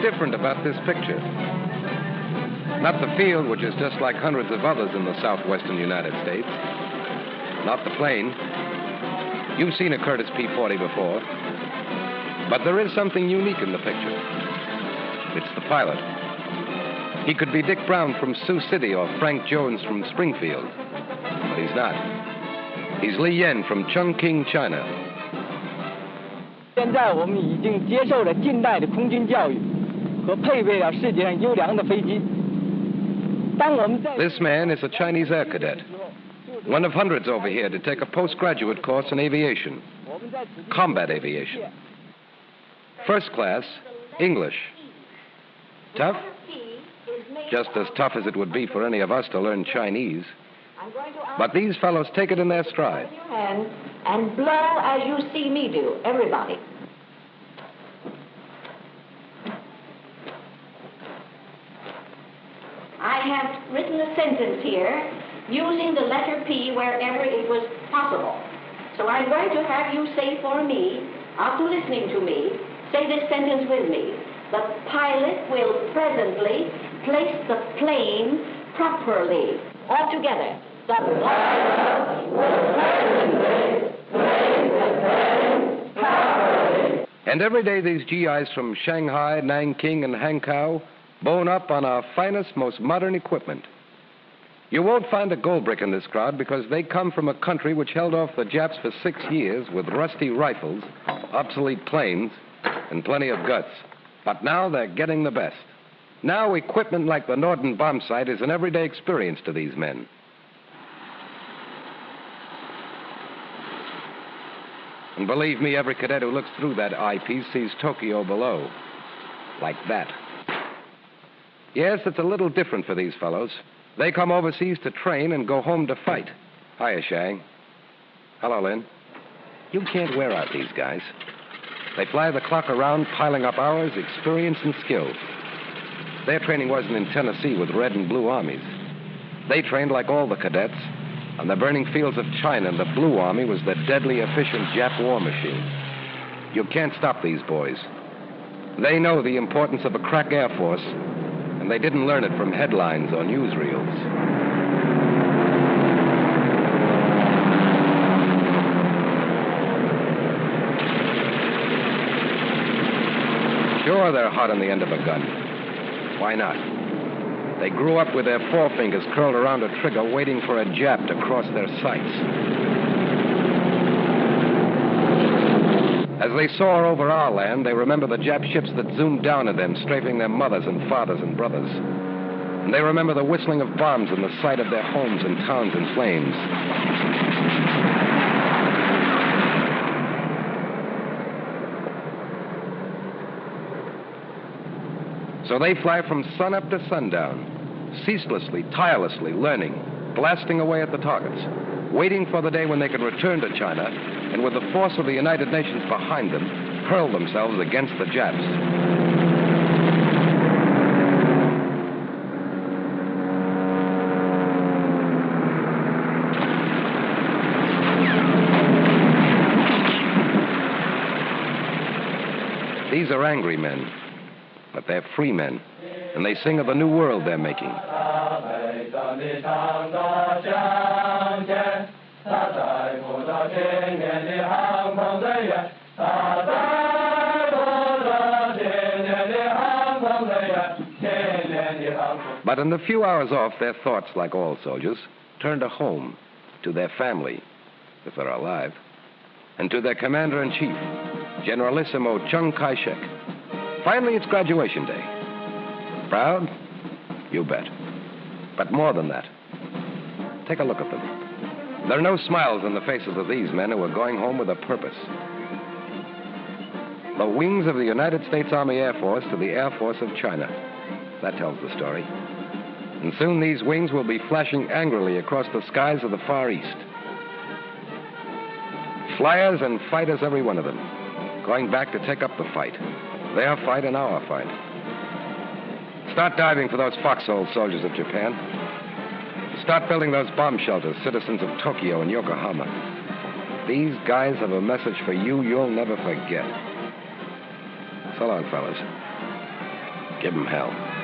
different about this picture? Not the field, which is just like hundreds of others in the southwestern United States. Not the plane. You've seen a Curtiss P-40 before. But there is something unique in the picture. It's the pilot. He could be Dick Brown from Sioux City or Frank Jones from Springfield. But he's not. He's Li Yan from Chongqing, China. 现在我们已经接受了近代的空军教育和配备了世界上优良的飞机。当我们在 This man is a Chinese air cadet, one of hundreds over here to take a postgraduate course in aviation, combat aviation. First class, English. Tough? Just as tough as it would be for any of us to learn Chinese. But these fellows take it in their stride. And blow as you see me do, everybody. I have written a sentence here using the letter P wherever it was possible. So I'm going to have you say for me, after listening to me, say this sentence with me. The pilot will presently place the plane properly. All together. The pilot will presently place the plane properly. And every day these GIs from Shanghai, Nanking, and Hankow bone up on our finest, most modern equipment. You won't find a gold brick in this crowd because they come from a country which held off the Japs for 6 years with rusty rifles, obsolete planes, and plenty of guts. But now they're getting the best. Now equipment like the Norden bomb sight is an everyday experience to these men. And believe me, every cadet who looks through that eyepiece sees Tokyo below. Like that. Yes, it's a little different for these fellows. They come overseas to train and go home to fight. Hiya, Shang. Hello, Lynn. You can't wear out these guys. They fly the clock around, piling up hours, experience, and skill. Their training wasn't in Tennessee with red and blue armies. They trained like all the cadets on the burning fields of China, and the Blue Army was the deadly, efficient Jap war machine. You can't stop these boys. They know the importance of a crack Air Force, and they didn't learn it from headlines or newsreels. Sure, they're hot on the end of a gun. Why not? They grew up with their forefingers curled around a trigger waiting for a Jap to cross their sights. As they soar over our land, they remember the Jap ships that zoomed down at them, strafing their mothers and fathers and brothers. And they remember the whistling of bombs and the sight of their homes and towns in flames. So they fly from sunup to sundown, ceaselessly, tirelessly learning, blasting away at the targets, waiting for the day when they can return to China and with the force of the United Nations behind them, hurl themselves against the Japs. These are angry men. But they're free men, and they sing of the new world they're making. But in the few hours off, their thoughts, like all soldiers, turn to home, to their family, if they're alive, and to their commander-in-chief, Generalissimo Chiang Kai-shek. Finally, it's graduation day. Proud? You bet. But more than that. Take a look at them. There are no smiles on the faces of these men who are going home with a purpose. The wings of the United States Army Air Force to the Air Force of China. That tells the story. And soon these wings will be flashing angrily across the skies of the Far East. Flyers and fighters, every one of them, going back to take up the fight. Their fight and our fight. Start diving for those foxhole soldiers of Japan. Start building those bomb shelters, citizens of Tokyo and Yokohama. These guys have a message for you you'll never forget. So long, fellas. Give 'em hell.